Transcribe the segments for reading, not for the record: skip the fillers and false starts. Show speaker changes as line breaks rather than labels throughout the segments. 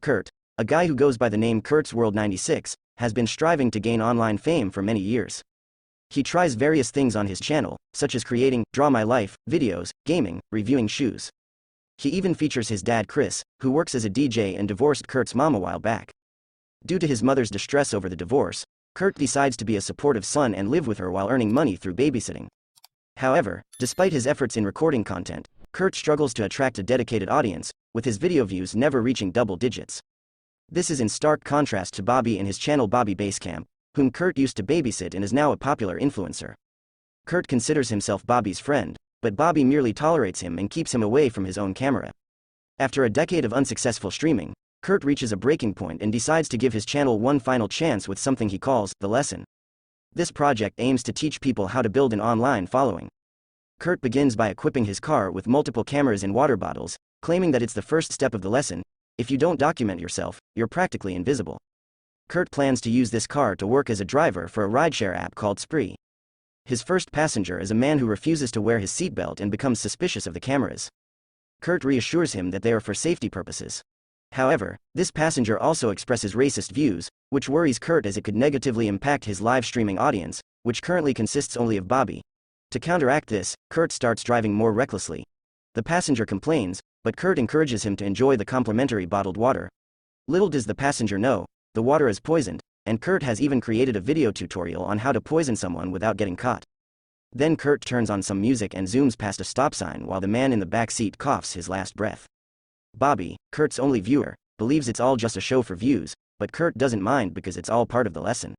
Kurt, a guy who goes by the name Kurt's World 96, has been striving to gain online fame for many years. He tries various things on his channel, such as creating Draw My Life videos, gaming, reviewing shoes. He even features his dad Chris, who works as a DJ and divorced Kurt's mom a while back. Due to his mother's distress over the divorce, Kurt decides to be a supportive son and live with her while earning money through babysitting. However, despite his efforts in recording content, Kurt struggles to attract a dedicated audience, with his video views never reaching double digits. This is in stark contrast to Bobby and his channel Bobby Basecamp, whom Kurt used to babysit and is now a popular influencer. Kurt considers himself Bobby's friend, but Bobby merely tolerates him and keeps him away from his own camera. After a decade of unsuccessful streaming, Kurt reaches a breaking point and decides to give his channel one final chance with something he calls The Lesson. This project aims to teach people how to build an online following. Kurt begins by equipping his car with multiple cameras and water bottles, claiming that it's the first step of the lesson. If you don't document yourself, you're practically invisible. Kurt plans to use this car to work as a driver for a rideshare app called Spree. His first passenger is a man who refuses to wear his seatbelt and becomes suspicious of the cameras. Kurt reassures him that they are for safety purposes. However, this passenger also expresses racist views, which worries Kurt as it could negatively impact his live streaming audience, which currently consists only of Bobby. To counteract this, Kurt starts driving more recklessly. The passenger complains, but Kurt encourages him to enjoy the complimentary bottled water. Little does the passenger know, the water is poisoned, and Kurt has even created a video tutorial on how to poison someone without getting caught. Then Kurt turns on some music and zooms past a stop sign while the man in the back seat coughs his last breath. Bobby, Kurt's only viewer, believes it's all just a show for views, but Kurt doesn't mind because it's all part of the lesson.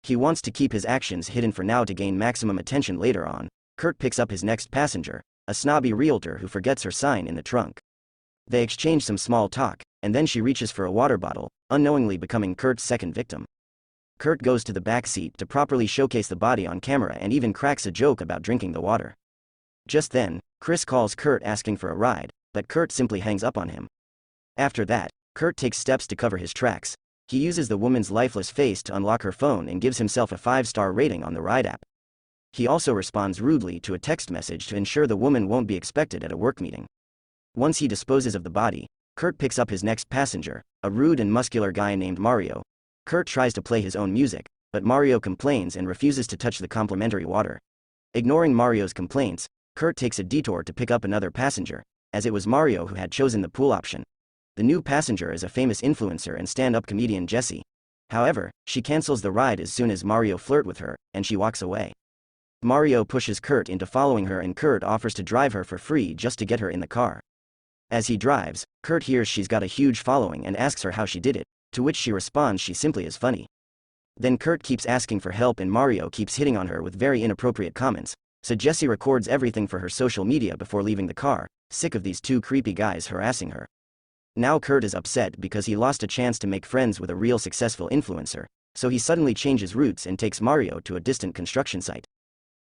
He wants to keep his actions hidden for now to gain maximum attention later on. Kurt picks up his next passenger, a snobby realtor who forgets her sign in the trunk. They exchange some small talk, and then she reaches for a water bottle, unknowingly becoming Kurt's second victim. Kurt goes to the back seat to properly showcase the body on camera and even cracks a joke about drinking the water. Just then, Chris calls Kurt asking for a ride, but Kurt simply hangs up on him. After that, Kurt takes steps to cover his tracks. He uses the woman's lifeless face to unlock her phone and gives himself a 5-star rating on the ride app. He also responds rudely to a text message to ensure the woman won't be expected at a work meeting. Once he disposes of the body, Kurt picks up his next passenger, a rude and muscular guy named Mario. Kurt tries to play his own music, but Mario complains and refuses to touch the complimentary water. Ignoring Mario's complaints, Kurt takes a detour to pick up another passenger, as it was Mario who had chosen the pool option. The new passenger is a famous influencer and stand-up comedian Jessie. However, she cancels the ride as soon as Mario flirts with her, and she walks away. Mario pushes Kurt into following her and Kurt offers to drive her for free just to get her in the car. As he drives, Kurt hears she's got a huge following and asks her how she did it, to which she responds she simply is funny. Then Kurt keeps asking for help and Mario keeps hitting on her with very inappropriate comments, so Jessie records everything for her social media before leaving the car, sick of these two creepy guys harassing her. Now Kurt is upset because he lost a chance to make friends with a real successful influencer, so he suddenly changes routes and takes Mario to a distant construction site.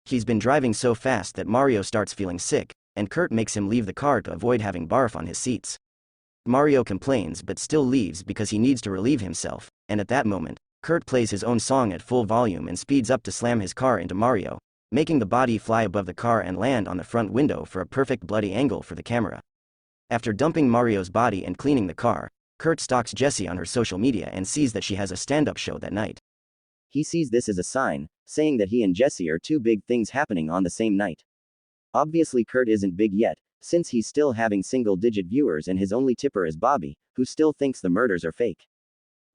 He's been driving so fast that Mario starts feeling sick, and Kurt makes him leave the car to avoid having barf on his seats. Mario complains but still leaves because he needs to relieve himself, and at that moment, Kurt plays his own song at full volume and speeds up to slam his car into Mario, making the body fly above the car and land on the front window for a perfect bloody angle for the camera. After dumping Mario's body and cleaning the car, Kurt stalks Jessie on her social media and sees that she has a stand-up show that night. He sees this as a sign, saying that he and Jessie are two big things happening on the same night. Obviously Kurt isn't big yet, since he's still having single-digit viewers and his only tipper is Bobby, who still thinks the murders are fake.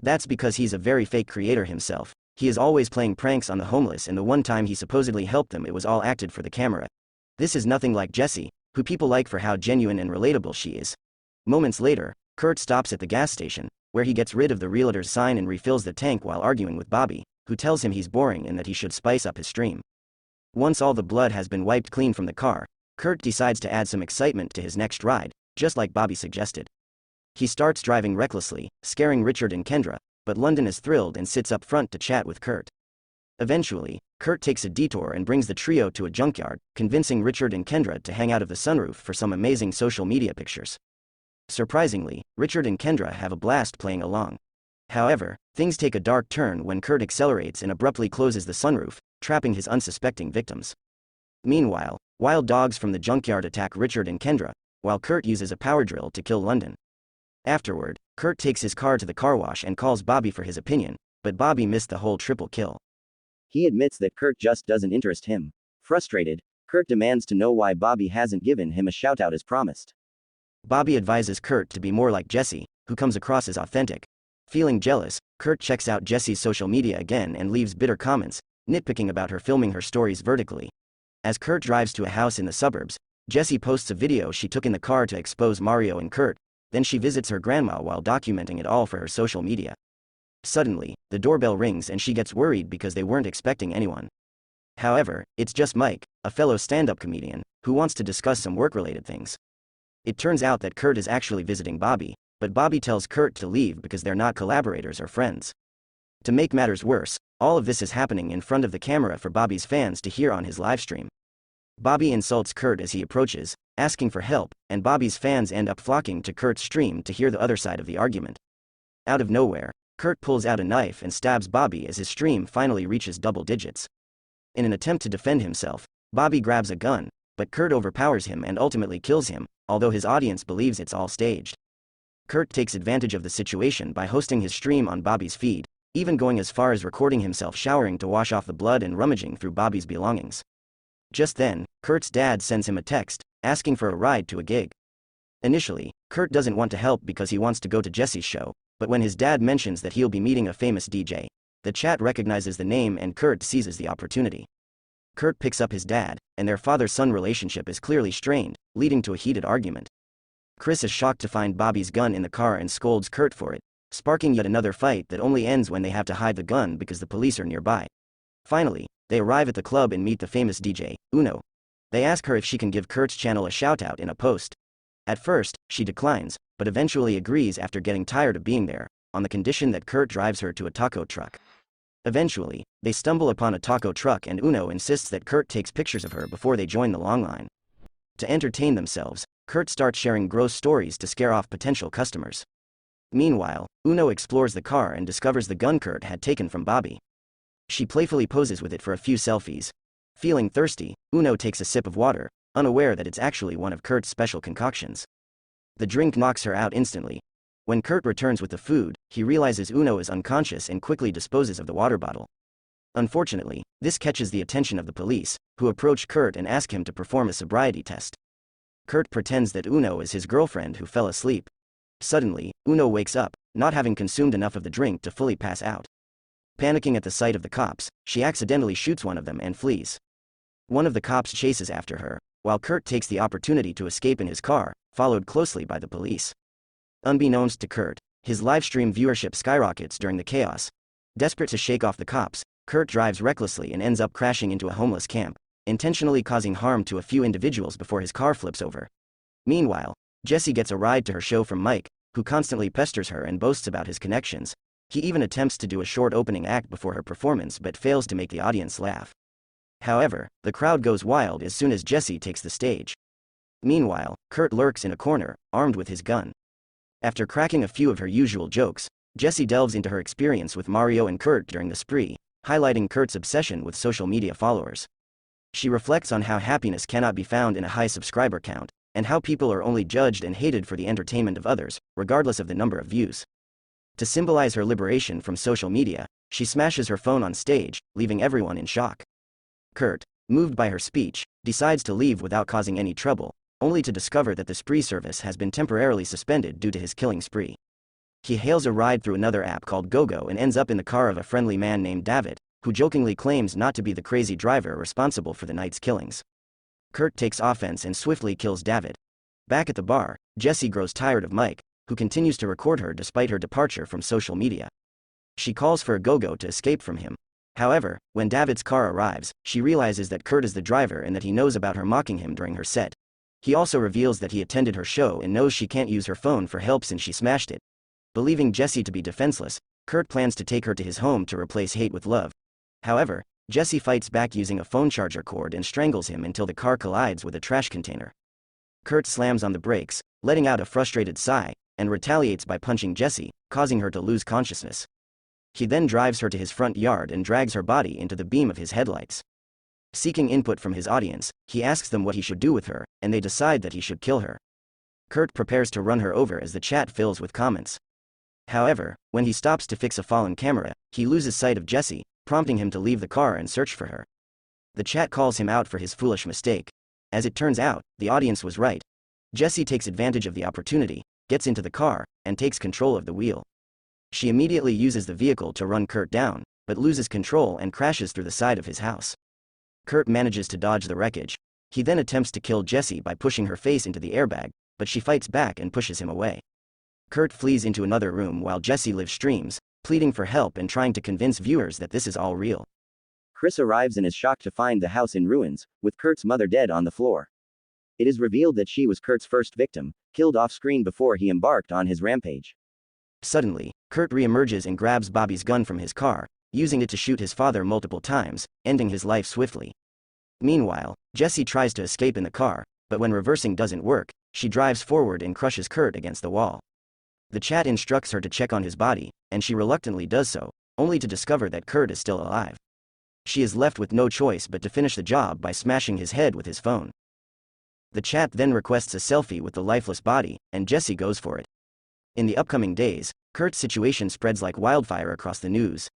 That's because he's a very fake creator himself. He is always playing pranks on the homeless, and the one time he supposedly helped them it was all acted for the camera. This is nothing like Jessie, who people like for how genuine and relatable she is. Moments later, Kurt stops at the gas station, where he gets rid of the realtor's sign and refills the tank while arguing with Bobby, who tells him he's boring and that he should spice up his stream. Once all the blood has been wiped clean from the car, Kurt decides to add some excitement to his next ride, just like Bobby suggested. He starts driving recklessly, scaring Richard and Kendra, but London is thrilled and sits up front to chat with Kurt. Eventually, Kurt takes a detour and brings the trio to a junkyard, convincing Richard and Kendra to hang out of the sunroof for some amazing social media pictures. Surprisingly, Richard and Kendra have a blast playing along. However, things take a dark turn when Kurt accelerates and abruptly closes the sunroof, trapping his unsuspecting victims. Meanwhile, wild dogs from the junkyard attack Richard and Kendra, while Kurt uses a power drill to kill London. Afterward, Kurt takes his car to the car wash and calls Bobby for his opinion, but Bobby missed the whole triple kill. He admits that Kurt just doesn't interest him. Frustrated, Kurt demands to know why Bobby hasn't given him a shoutout as promised. Bobby advises Kurt to be more like Jesse, who comes across as authentic. Feeling jealous, Kurt checks out Jesse's social media again and leaves bitter comments, nitpicking about her filming her stories vertically. As Kurt drives to a house in the suburbs, Jessie posts a video she took in the car to expose Mario and Kurt, then she visits her grandma while documenting it all for her social media. Suddenly, the doorbell rings and she gets worried because they weren't expecting anyone. However, it's just Mike, a fellow stand-up comedian, who wants to discuss some work-related things. It turns out that Kurt is actually visiting Bobby, but Bobby tells Kurt to leave because they're not collaborators or friends. To make matters worse, all of this is happening in front of the camera for Bobby's fans to hear on his livestream. Bobby insults Kurt as he approaches, asking for help, and Bobby's fans end up flocking to Kurt's stream to hear the other side of the argument. Out of nowhere, Kurt pulls out a knife and stabs Bobby as his stream finally reaches double digits. In an attempt to defend himself, Bobby grabs a gun, but Kurt overpowers him and ultimately kills him, although his audience believes it's all staged. Kurt takes advantage of the situation by hosting his stream on Bobby's feed, even going as far as recording himself showering to wash off the blood and rummaging through Bobby's belongings. Just then, Kurt's dad sends him a text, asking for a ride to a gig. Initially, Kurt doesn't want to help because he wants to go to Jesse's show, but when his dad mentions that he'll be meeting a famous DJ, the chat recognizes the name and Kurt seizes the opportunity. Kurt picks up his dad, and their father-son relationship is clearly strained, leading to a heated argument. Chris is shocked to find Bobby's gun in the car and scolds Kurt for it, sparking yet another fight that only ends when they have to hide the gun because the police are nearby. Finally, they arrive at the club and meet the famous DJ, Uno. They ask her if she can give Kurt's channel a shoutout in a post. At first, she declines, but eventually agrees after getting tired of being there, on the condition that Kurt drives her to a taco truck. Eventually, they stumble upon a taco truck and Uno insists that Kurt takes pictures of her before they join the long line. To entertain themselves, Kurt starts sharing gross stories to scare off potential customers. Meanwhile, Uno explores the car and discovers the gun Kurt had taken from Bobby. She playfully poses with it for a few selfies. Feeling thirsty, Uno takes a sip of water, unaware that it's actually one of Kurt's special concoctions. The drink knocks her out instantly. When Kurt returns with the food, he realizes Uno is unconscious and quickly disposes of the water bottle. Unfortunately, this catches the attention of the police, who approach Kurt and ask him to perform a sobriety test. Kurt pretends that Uno is his girlfriend who fell asleep. Suddenly, Uno wakes up, not having consumed enough of the drink to fully pass out. Panicking at the sight of the cops, she accidentally shoots one of them and flees. One of the cops chases after her, while Kurt takes the opportunity to escape in his car, followed closely by the police. Unbeknownst to Kurt, his livestream viewership skyrockets during the chaos. Desperate to shake off the cops, Kurt drives recklessly and ends up crashing into a homeless camp, intentionally causing harm to a few individuals before his car flips over. Meanwhile, Jessie gets a ride to her show from Mike, who constantly pesters her and boasts about his connections. He even attempts to do a short opening act before her performance but fails to make the audience laugh. However, the crowd goes wild as soon as Jessie takes the stage. Meanwhile, Kurt lurks in a corner, armed with his gun. After cracking a few of her usual jokes, Jessie delves into her experience with Mario and Kurt during the spree, highlighting Kurt's obsession with social media followers. She reflects on how happiness cannot be found in a high subscriber count, and how people are only judged and hated for the entertainment of others, regardless of the number of views. To symbolize her liberation from social media, she smashes her phone on stage, leaving everyone in shock. Kurt, moved by her speech, decides to leave without causing any trouble, only to discover that the spree service has been temporarily suspended due to his killing spree. He hails a ride through another app called GoGo and ends up in the car of a friendly man named David, who jokingly claims not to be the crazy driver responsible for the night's killings. Kurt takes offense and swiftly kills David. Back at the bar, Jessie grows tired of Mike, who continues to record her despite her departure from social media. She calls for a go-go to escape from him. However, when David's car arrives, she realizes that Kurt is the driver and that he knows about her mocking him during her set. He also reveals that he attended her show and knows she can't use her phone for help since she smashed it. Believing Jessie to be defenseless, Kurt plans to take her to his home to replace hate with love. However, Jessie fights back using a phone charger cord and strangles him until the car collides with a trash container. Kurt slams on the brakes, letting out a frustrated sigh, and retaliates by punching Jessie, causing her to lose consciousness. He then drives her to his front yard and drags her body into the beam of his headlights. Seeking input from his audience, he asks them what he should do with her, and they decide that he should kill her. Kurt prepares to run her over as the chat fills with comments. However, when he stops to fix a fallen camera, he loses sight of Jesse, prompting him to leave the car and search for her. The chat calls him out for his foolish mistake. As it turns out, the audience was right. Jesse takes advantage of the opportunity, gets into the car, and takes control of the wheel. She immediately uses the vehicle to run Kurt down, but loses control and crashes through the side of his house. Kurt manages to dodge the wreckage. He then attempts to kill Jesse by pushing her face into the airbag, but she fights back and pushes him away. Kurt flees into another room while Jesse live streams, pleading for help and trying to convince viewers that this is all real. Chris arrives and is shocked to find the house in ruins, with Kurt's mother dead on the floor. It is revealed that she was Kurt's first victim, killed off-screen before he embarked on his rampage. Suddenly, Kurt re-emerges and grabs Bobby's gun from his car, using it to shoot his father multiple times, ending his life swiftly. Meanwhile, Jesse tries to escape in the car, but when reversing doesn't work, she drives forward and crushes Kurt against the wall. The chat instructs her to check on his body, and she reluctantly does so, only to discover that Kurt is still alive. She is left with no choice but to finish the job by smashing his head with his phone. The chat then requests a selfie with the lifeless body, and Jesse goes for it. In the upcoming days, Kurt's situation spreads like wildfire across the news.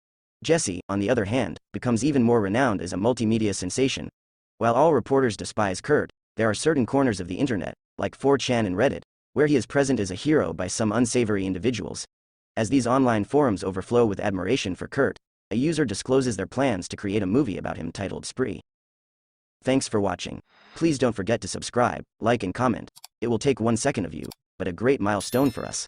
Jesse, on the other hand, becomes even more renowned as a multimedia sensation. While all reporters despise Kurt, there are certain corners of the internet, like 4chan and Reddit, where he is present as a hero by some unsavory individuals. As these online forums overflow with admiration for Kurt, a user discloses their plans to create a movie about him titled Spree. Thanks for watching. Please don't forget to subscribe, like and comment. It will take 1 second of you, but a great milestone for us.